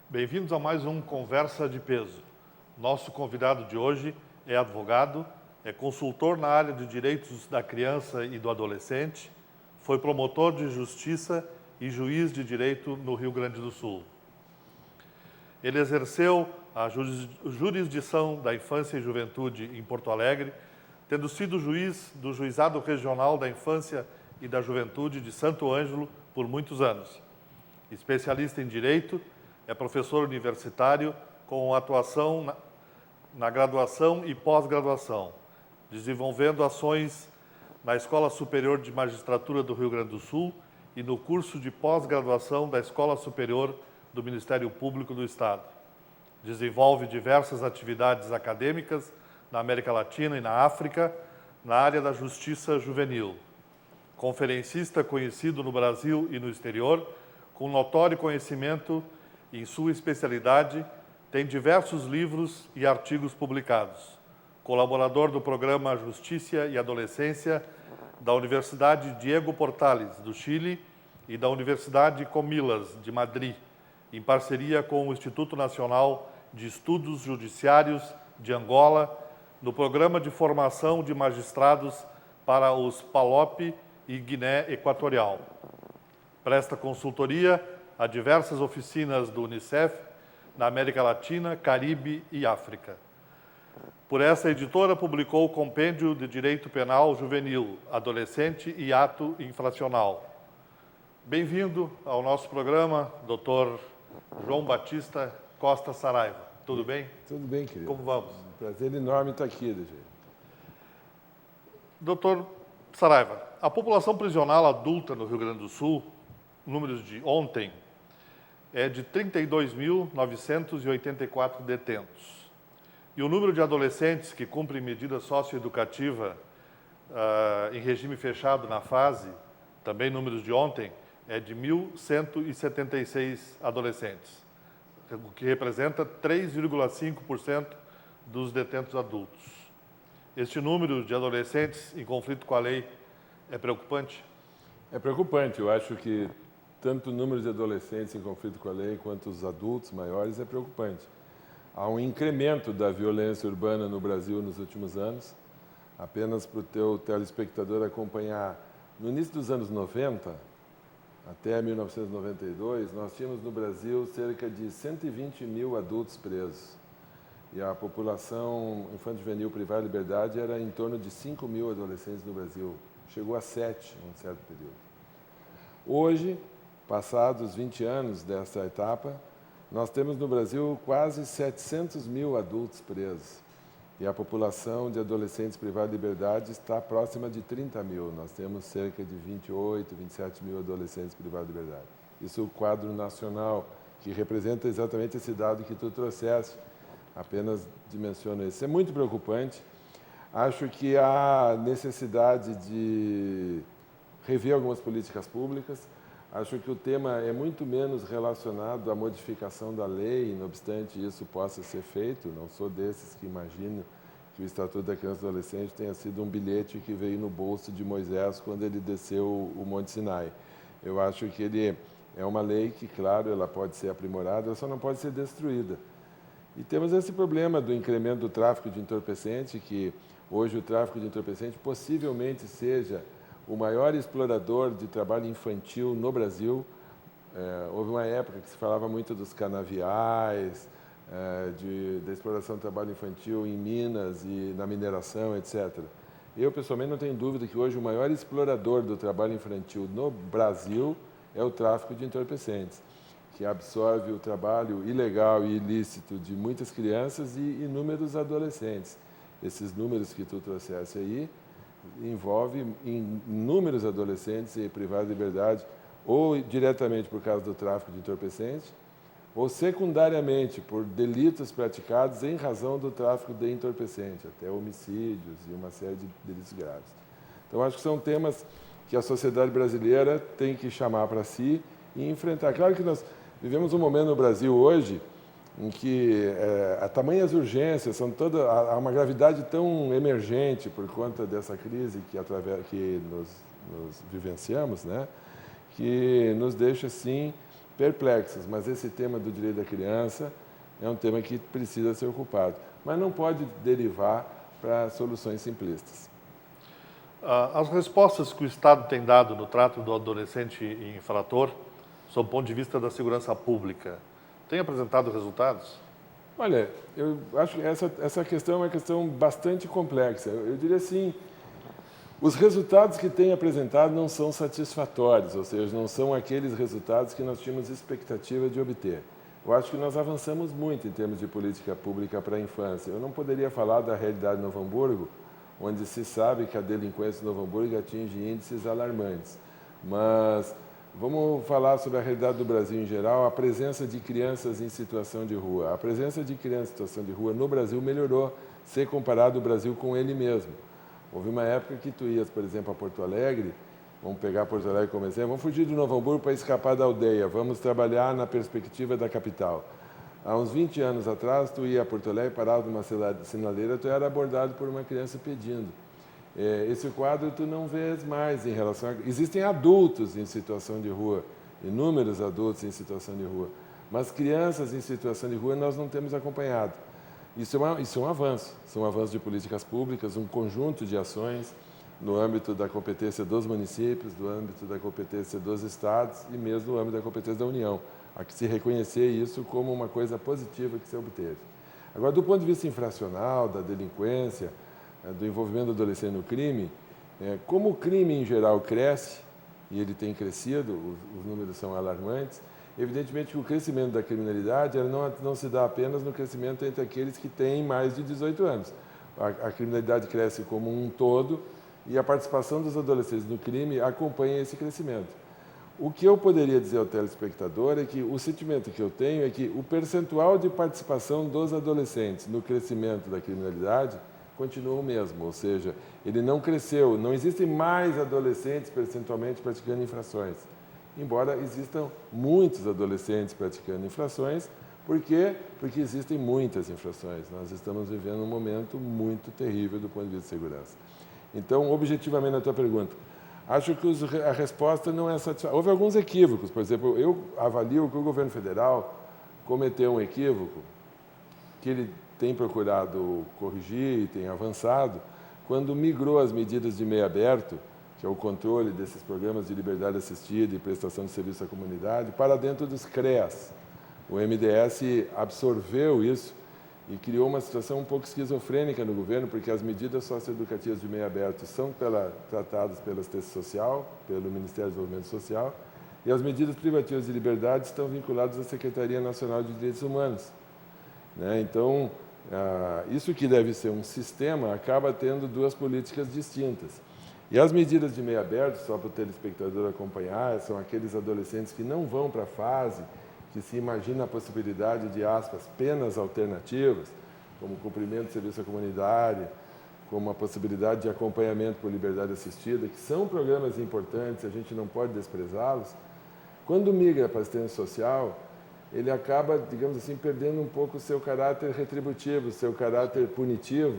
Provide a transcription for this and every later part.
Bem-vindos a mais um Conversa de Peso. Nosso convidado de hoje é advogado, é consultor na área de direitos da criança e do adolescente, foi promotor de justiça e juiz de direito no Rio Grande do Sul. Ele exerceu a jurisdição da infância e juventude em Porto Alegre, tendo sido juiz do Juizado Regional da Infância e da Juventude de Santo Ângelo por muitos anos. Especialista em direito, é professor universitário com atuação na graduação e pós-graduação, desenvolvendo ações na Escola Superior de Magistratura do Rio Grande do Sul e no curso de pós-graduação da Escola Superior do Ministério Público do Estado. Desenvolve diversas atividades acadêmicas na América Latina e na África, na área da justiça juvenil. Conferencista conhecido no Brasil e no exterior, com notório conhecimento em sua especialidade, tem diversos livros e artigos publicados. Colaborador do programa Justiça e Adolescência da Universidade Diego Portales, do Chile, e da Universidade Comillas, de Madrid, em parceria com o Instituto Nacional de Estudos Judiciários de Angola, no programa de formação de magistrados para os PALOP e Guiné Equatorial. Presta consultoria a diversas oficinas do Unicef na América Latina, Caribe e África. Por essa editora, publicou o Compêndio de Direito Penal Juvenil, Adolescente e Ato Infracional. Bem-vindo ao nosso programa, Dr. João Batista Costa Saraiva. Tudo bem? Tudo bem, querido. Como vamos? Um prazer enorme estar aqui, DG. Doutor Saraiva, a população prisional adulta no Rio Grande do Sul, números de ontem, é de 32.984 detentos. E o número de adolescentes que cumprem medida socioeducativa em regime fechado na fase, também números de ontem, é de 1.176 adolescentes, o que representa 3,5% dos detentos adultos. Este número de adolescentes em conflito com a lei é preocupante? É preocupante. Eu acho que tanto o número de adolescentes em conflito com a lei quanto os adultos maiores é preocupante. Há um incremento da violência urbana no Brasil nos últimos anos. Apenas para o teu telespectador acompanhar, no início dos anos 90, até 1992, nós tínhamos no Brasil cerca de 120 mil adultos presos. E a população infanto-juvenil privada de liberdade era em torno de 5 mil adolescentes no Brasil. Chegou a 7 em um certo período. Hoje, passados 20 anos dessa etapa, nós temos no Brasil quase 700 mil adultos presos. E a população de adolescentes privados de liberdade está próxima de 30 mil. Nós temos cerca de 28, 27 mil adolescentes privados de liberdade. Isso é o quadro nacional, que representa exatamente esse dado que tu trouxeste. Apenas dimensiono isso. É muito preocupante. Acho que há necessidade de rever algumas políticas públicas. Acho que o tema é muito menos relacionado à modificação da lei, não obstante isso possa ser feito. Não sou desses que imaginam que o Estatuto da Criança e do Adolescente tenha sido um bilhete que veio no bolso de Moisés quando ele desceu o Monte Sinai. Eu acho que ele é uma lei que, claro, ela pode ser aprimorada, ela só não pode ser destruída. E temos esse problema do incremento do tráfico de entorpecente, que hoje o tráfico de entorpecente possivelmente seja o maior explorador de trabalho infantil no Brasil. Houve uma época que se falava muito dos canaviais, da exploração do trabalho infantil em minas e na mineração, etc. Eu, pessoalmente, não tenho dúvida que hoje o maior explorador do trabalho infantil no Brasil é o tráfico de entorpecentes, que absorve o trabalho ilegal e ilícito de muitas crianças e inúmeros adolescentes. Esses números que tu trouxeste aí envolve inúmeros adolescentes privados de liberdade, ou diretamente por causa do tráfico de entorpecentes, ou secundariamente por delitos praticados em razão do tráfico de entorpecente, até homicídios e uma série de delitos graves. Então, acho que são temas que a sociedade brasileira tem que chamar para si e enfrentar. Claro que nós vivemos um momento no Brasil hoje em que há tamanhas urgências, há uma gravidade tão emergente por conta dessa crise que nos vivenciamos, né? Que nos deixa, sim, perplexos. Mas esse tema do direito da criança é um tema que precisa ser ocupado. Mas não pode derivar para soluções simplistas. As respostas que o Estado tem dado no trato do adolescente infrator, sob o ponto de vista da segurança pública, têm apresentado resultados? Olha, eu acho que essa questão é uma questão bastante complexa. Eu diria assim, os resultados que têm apresentado não são satisfatórios, ou seja, não são aqueles resultados que nós tínhamos expectativa de obter. Eu acho que nós avançamos muito em termos de política pública para a infância. Eu não poderia falar da realidade de Novo Hamburgo, onde se sabe que a delinquência em Novo Hamburgo atinge índices alarmantes. Mas vamos falar sobre a realidade do Brasil em geral, a presença de crianças em situação de rua. A presença de crianças em situação de rua no Brasil melhorou, se comparado o Brasil com ele mesmo. Houve uma época que tu ias, por exemplo, a Porto Alegre, vamos pegar Porto Alegre como exemplo, vamos fugir de Novo Hamburgo para escapar da aldeia, vamos trabalhar na perspectiva da capital. Há uns 20 anos atrás, tu ia a Porto Alegre, parava numa sinaleira, tu era abordado por uma criança pedindo. Esse quadro tu não vês mais em relação a... Existem adultos em situação de rua, inúmeros adultos em situação de rua, mas crianças em situação de rua nós não temos acompanhado. Isso é um avanço, são avanços de políticas públicas, um conjunto de ações no âmbito da competência dos municípios, do âmbito da competência dos estados e mesmo no âmbito da competência da União. Há que se reconhecer isso como uma coisa positiva que se obteve. Agora, do ponto de vista infracional, da delinquência, do envolvimento do adolescente no crime, como o crime em geral cresce, e ele tem crescido, os números são alarmantes, evidentemente que o crescimento da criminalidade não se dá apenas no crescimento entre aqueles que têm mais de 18 anos. A criminalidade cresce como um todo e a participação dos adolescentes no crime acompanha esse crescimento. O que eu poderia dizer ao telespectador é que o sentimento que eu tenho é que o percentual de participação dos adolescentes no crescimento da criminalidade continua o mesmo, ou seja, ele não cresceu, não existem mais adolescentes percentualmente praticando infrações, embora existam muitos adolescentes praticando infrações. Por quê? Porque existem muitas infrações. Nós estamos vivendo um momento muito terrível do ponto de vista de segurança. Então, objetivamente, na tua pergunta, acho que a resposta não é satisfatória. Houve alguns equívocos. Por exemplo, eu avalio que o governo federal cometeu um equívoco que ele tem procurado corrigir e tem avançado quando migrou as medidas de meio aberto, que é o controle desses programas de liberdade assistida e prestação de serviço à comunidade, para dentro dos CREAS. O MDS absorveu isso e criou uma situação um pouco esquizofrênica no governo, porque as medidas socioeducativas de meio aberto são tratadas pela Assistência Social, pelo Ministério do Desenvolvimento Social, e as medidas privativas de liberdade estão vinculadas à Secretaria Nacional de Direitos Humanos. Então, isso que deve ser um sistema acaba tendo duas políticas distintas. E as medidas de meio aberto, só para o telespectador acompanhar, são aqueles adolescentes que não vão para a fase que se imagina a possibilidade de, aspas, penas alternativas, como cumprimento de serviço à comunidade, como a possibilidade de acompanhamento por liberdade assistida, que são programas importantes, a gente não pode desprezá-los. Quando migra para a assistência social, ele acaba, digamos assim, perdendo um pouco o seu caráter retributivo, o seu caráter punitivo,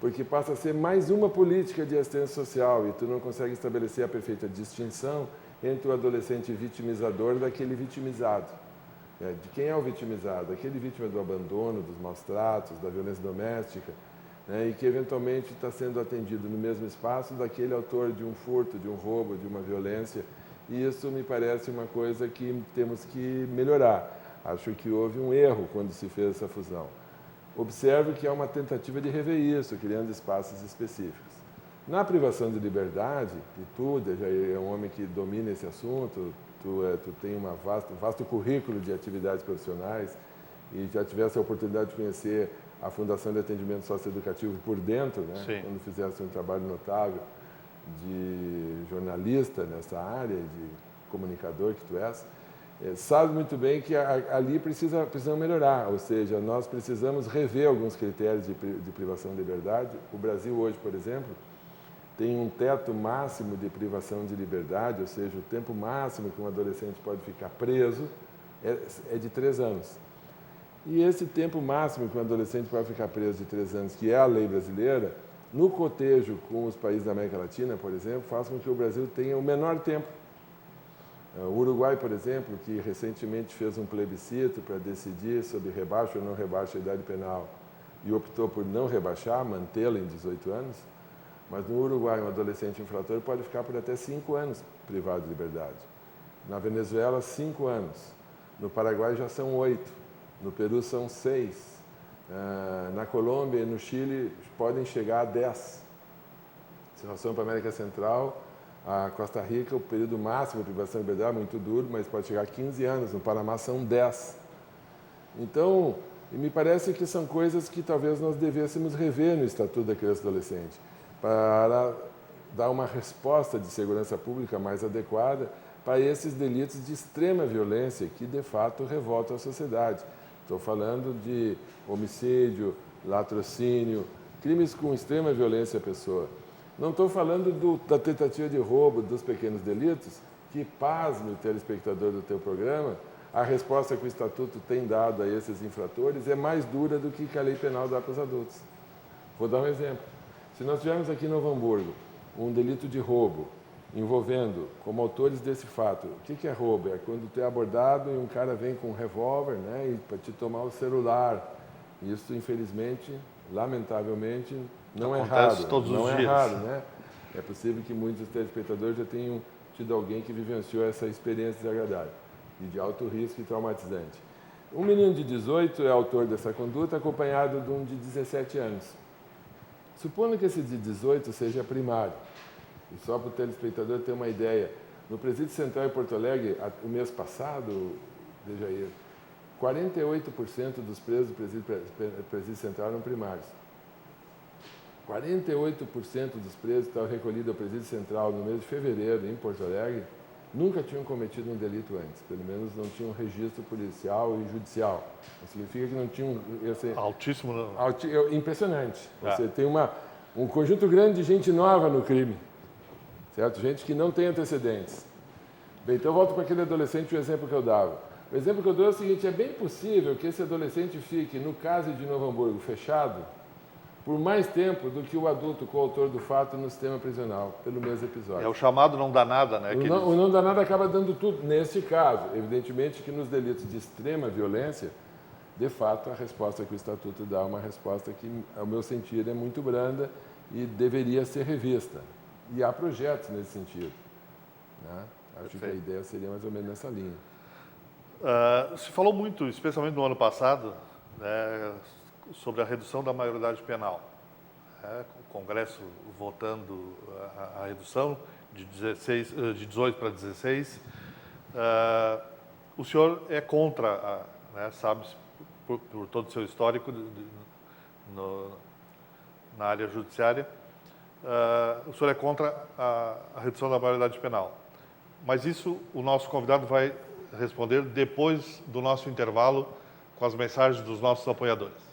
porque passa a ser mais uma política de assistência social e tu não consegue estabelecer a perfeita distinção entre o adolescente vitimizador daquele vitimizado. De quem é o vitimizado? Aquele vítima do abandono, dos maus tratos, da violência doméstica, e que eventualmente está sendo atendido no mesmo espaço daquele autor de um furto, de um roubo, de uma violência. E isso me parece uma coisa que temos que melhorar. Acho que houve um erro quando se fez essa fusão. Observo que há uma tentativa de rever isso, criando espaços específicos. Na privação de liberdade, e tu já é um homem que domina esse assunto, tu tem um vasto currículo de atividades profissionais e já tivesse a oportunidade de conhecer a Fundação de Atendimento Socioeducativo por dentro, quando fizesse um trabalho notável de jornalista nessa área, de comunicador que tu és, sabe muito bem que ali precisam melhorar, ou seja, nós precisamos rever alguns critérios de privação de liberdade. O Brasil hoje, por exemplo, tem um teto máximo de privação de liberdade, ou seja, o tempo máximo que um adolescente pode ficar preso é de 3 anos. E esse tempo máximo que um adolescente pode ficar preso de 3 anos, que é a lei brasileira, no cotejo com os países da América Latina, por exemplo, faz com que o Brasil tenha o menor tempo. O Uruguai, por exemplo, que recentemente fez um plebiscito para decidir sobre rebaixa ou não rebaixa a idade penal e optou por não rebaixar, mantê-la em 18 anos, mas no Uruguai um adolescente infrator pode ficar por até 5 anos privado de liberdade. Na Venezuela, 5 anos. No Paraguai já são 8. No Peru são 6. Na Colômbia e no Chile podem chegar a 10. Se nós formos para a América Central, a Costa Rica, o período máximo de privação de liberdade é muito duro, mas pode chegar a 15 anos. No Panamá são 10. Então, me parece que são coisas que talvez nós devêssemos rever no Estatuto da Criança e do Adolescente, para dar uma resposta de segurança pública mais adequada para esses delitos de extrema violência que, de fato, revoltam a sociedade. Estou falando de homicídio, latrocínio, crimes com extrema violência à pessoa. Não estou falando da tentativa de roubo, dos pequenos delitos, que, pasme o telespectador do teu programa, a resposta que o Estatuto tem dado a esses infratores é mais dura do que a lei penal dá para os adultos. Vou dar um exemplo. Se nós tivermos aqui em Novo Hamburgo um delito de roubo envolvendo como autores desse fato, o que é roubo? É quando tu é abordado e um cara vem com um revólver, né, para te tomar o celular. Isso, infelizmente, lamentavelmente, não é raro. Todos não os é dias. raro, né? É possível que muitos telespectadores já tenham tido alguém que vivenciou essa experiência desagradável e de alto risco e traumatizante. Um menino de 18 é autor dessa conduta, acompanhado de um de 17 anos. Supondo que esse de 18 seja primário, e só para o telespectador ter uma ideia, no Presídio Central em Porto Alegre, o mês passado, veja aí, 48% dos presos do Presídio Central eram primários. 48% dos presos que estavam recolhidos ao Presídio Central no mês de fevereiro, em Porto Alegre, nunca tinham cometido um delito antes, pelo menos não tinham registro policial e judicial. Isso significa que não tinham... Altíssimo. Impressionante. Você tem um conjunto grande de gente nova no crime, certo? Gente que não tem antecedentes. Bem, então eu volto para aquele adolescente, o exemplo que eu dava. O exemplo que eu dou é o seguinte, é bem possível que esse adolescente fique, no caso de Novo Hamburgo, fechado, por mais tempo do que o adulto coautor do fato no sistema prisional, pelo mesmo episódio. É o chamado não dá nada, né? O não dá nada acaba dando tudo. Neste caso, evidentemente que nos delitos de extrema violência, de fato, a resposta que o Estatuto dá é uma resposta que, ao meu sentir, é muito branda e deveria ser revista. E há projetos nesse sentido, né? Acho que a ideia seria mais ou menos nessa linha. Se falou muito, especialmente no ano passado, né, sobre a redução da maioridade penal. O Congresso votando a redução de 18 para 16. O senhor é contra, né, sabe, por todo o seu histórico na área judiciária, o senhor é contra a redução da maioridade penal. Mas isso o nosso convidado vai responder depois do nosso intervalo com as mensagens dos nossos apoiadores.